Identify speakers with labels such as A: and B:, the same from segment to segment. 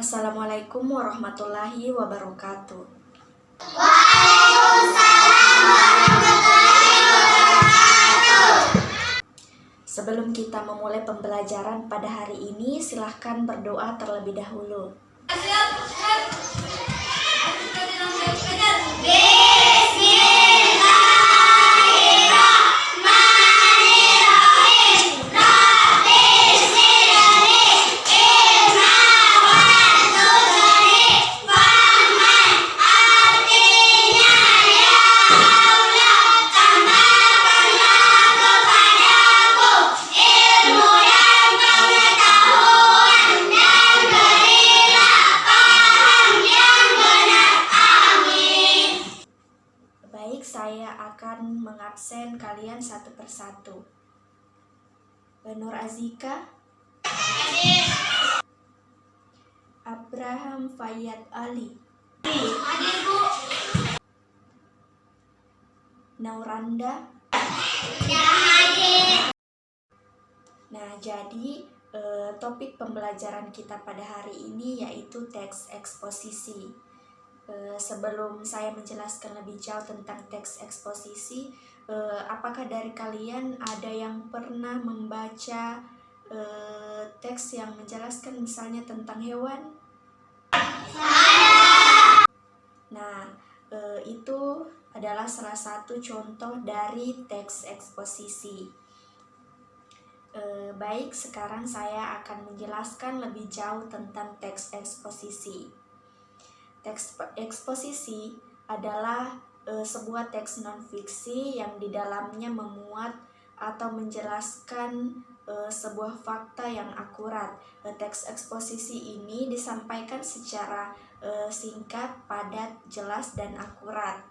A: Assalamualaikum warahmatullahi wabarakatuh. Sebelum kita memulai pembelajaran pada hari ini, silahkan berdoa terlebih dahulu. Baik, saya akan mengabsen kalian satu persatu. Nur Azika, Abraham Fayyad Ali, Nauranda. Nah, jadi topik pembelajaran kita pada hari ini yaitu teks eksposisi. Sebelum saya menjelaskan lebih jauh tentang teks eksposisi, apakah dari kalian ada yang pernah membaca teks yang menjelaskan misalnya tentang hewan? Nah, itu adalah salah satu contoh dari teks eksposisi. Baik, sekarang saya akan menjelaskan lebih jauh tentang teks eksposisi. Teks eksposisi adalah sebuah teks non-fiksi yang di dalamnya memuat atau menjelaskan sebuah fakta yang akurat. Teks eksposisi ini disampaikan secara singkat, padat, jelas, dan akurat.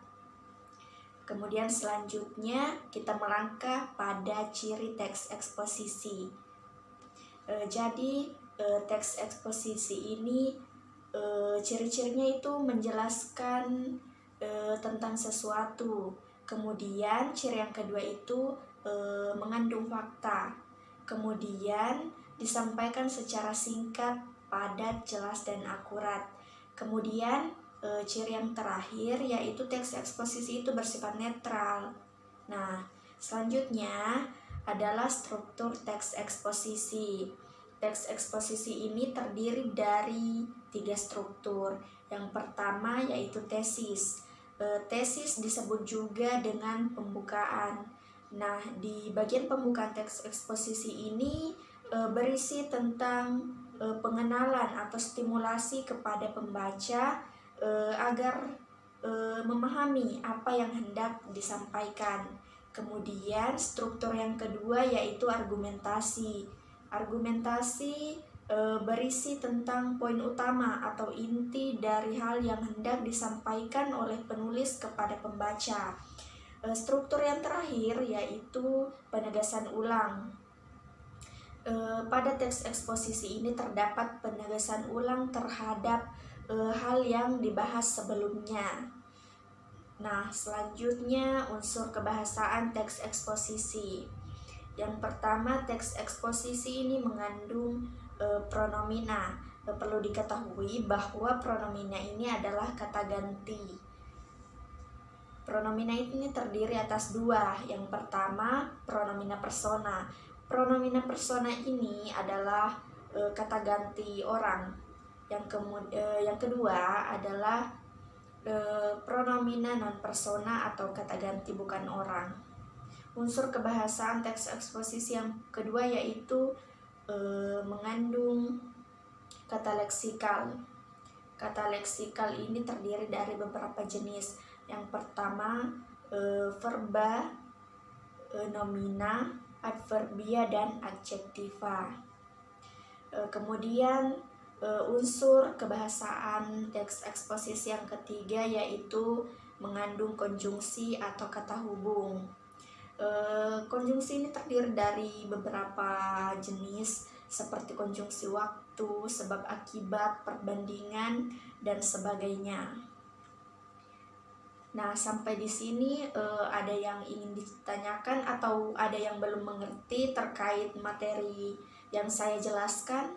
A: Kemudian selanjutnya kita melangkah pada ciri teks eksposisi. Jadi teks eksposisi ini ciri-cirinya itu menjelaskan tentang sesuatu. Kemudian ciri yang kedua itu mengandung fakta. Kemudian disampaikan secara singkat, padat, jelas, dan akurat. Kemudian ciri yang terakhir yaitu teks eksposisi itu bersifat netral. Nah, selanjutnya adalah struktur teks eksposisi. Teks eksposisi ini terdiri dari 3 struktur. Yang pertama yaitu tesis. Tesis disebut juga dengan pembukaan. Nah, di bagian pembukaan teks eksposisi ini berisi tentang pengenalan atau stimulasi kepada pembaca agar memahami apa yang hendak disampaikan. Kemudian struktur yang kedua yaitu argumentasi. Argumentasi berisi tentang poin utama atau inti dari hal yang hendak disampaikan oleh penulis kepada pembaca. Struktur yang terakhir yaitu penegasan ulang. Pada teks eksposisi ini terdapat penegasan ulang terhadap hal yang dibahas sebelumnya. Nah, selanjutnya unsur kebahasaan teks eksposisi. Yang pertama, teks eksposisi ini mengandung pronomina. Perlu diketahui bahwa pronomina ini adalah kata ganti. Pronomina ini terdiri atas 2. Yang pertama, pronomina persona. Pronomina persona ini adalah kata ganti orang. Yang kedua adalah pronomina non persona atau kata ganti bukan orang. Unsur kebahasaan teks eksposisi yang kedua yaitu mengandung kata leksikal. Kata leksikal ini terdiri dari beberapa jenis. Yang pertama verba, nomina, adverbia, dan adjektiva. Kemudian unsur kebahasaan teks eksposisi yang ketiga yaitu mengandung konjungsi atau kata hubung. Konjungsi ini terdiri dari beberapa jenis seperti konjungsi waktu, sebab akibat, perbandingan, dan sebagainya. Nah, sampai di sini ada yang ingin ditanyakan atau ada yang belum mengerti terkait materi yang saya jelaskan?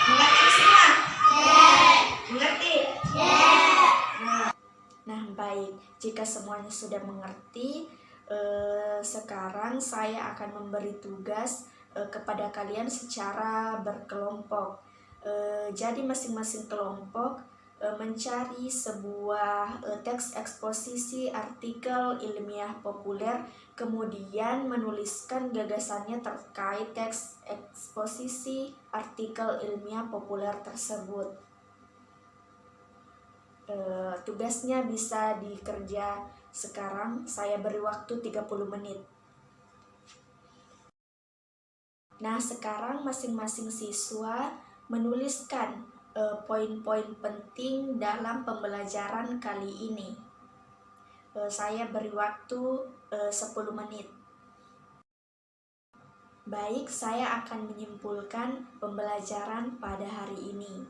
A: Mengerti semua? Mengerti? Nah, baik. Jika semuanya sudah mengerti, sekarang saya akan memberi tugas kepada kalian secara berkelompok. Jadi masing-masing kelompok mencari sebuah teks eksposisi artikel ilmiah populer, kemudian menuliskan gagasannya terkait teks eksposisi artikel ilmiah populer tersebut. Tugasnya bisa dikerja sekarang. Saya beri waktu 30 menit. Nah, sekarang masing-masing siswa menuliskan poin-poin penting dalam pembelajaran kali ini. Saya beri waktu 10 menit. Baik, saya akan menyimpulkan pembelajaran pada hari ini.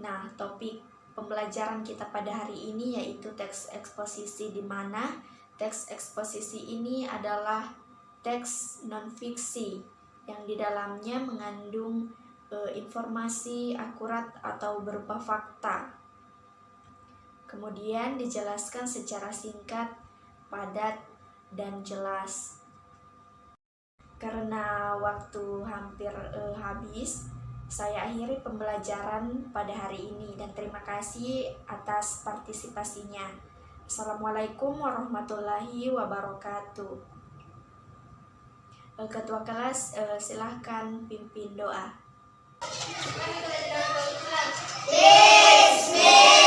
A: Nah, topik pembelajaran kita pada hari ini yaitu teks eksposisi, di mana teks eksposisi ini adalah teks non-fiksi yang di dalamnya mengandung informasi akurat atau berupa fakta. Kemudian dijelaskan secara singkat, padat, dan jelas. Karena waktu hampir habis, saya akhiri pembelajaran pada hari ini dan terima kasih atas partisipasinya. Assalamualaikum warahmatullahi wabarakatuh. Ketua kelas, silahkan pimpin doa. Bismillah.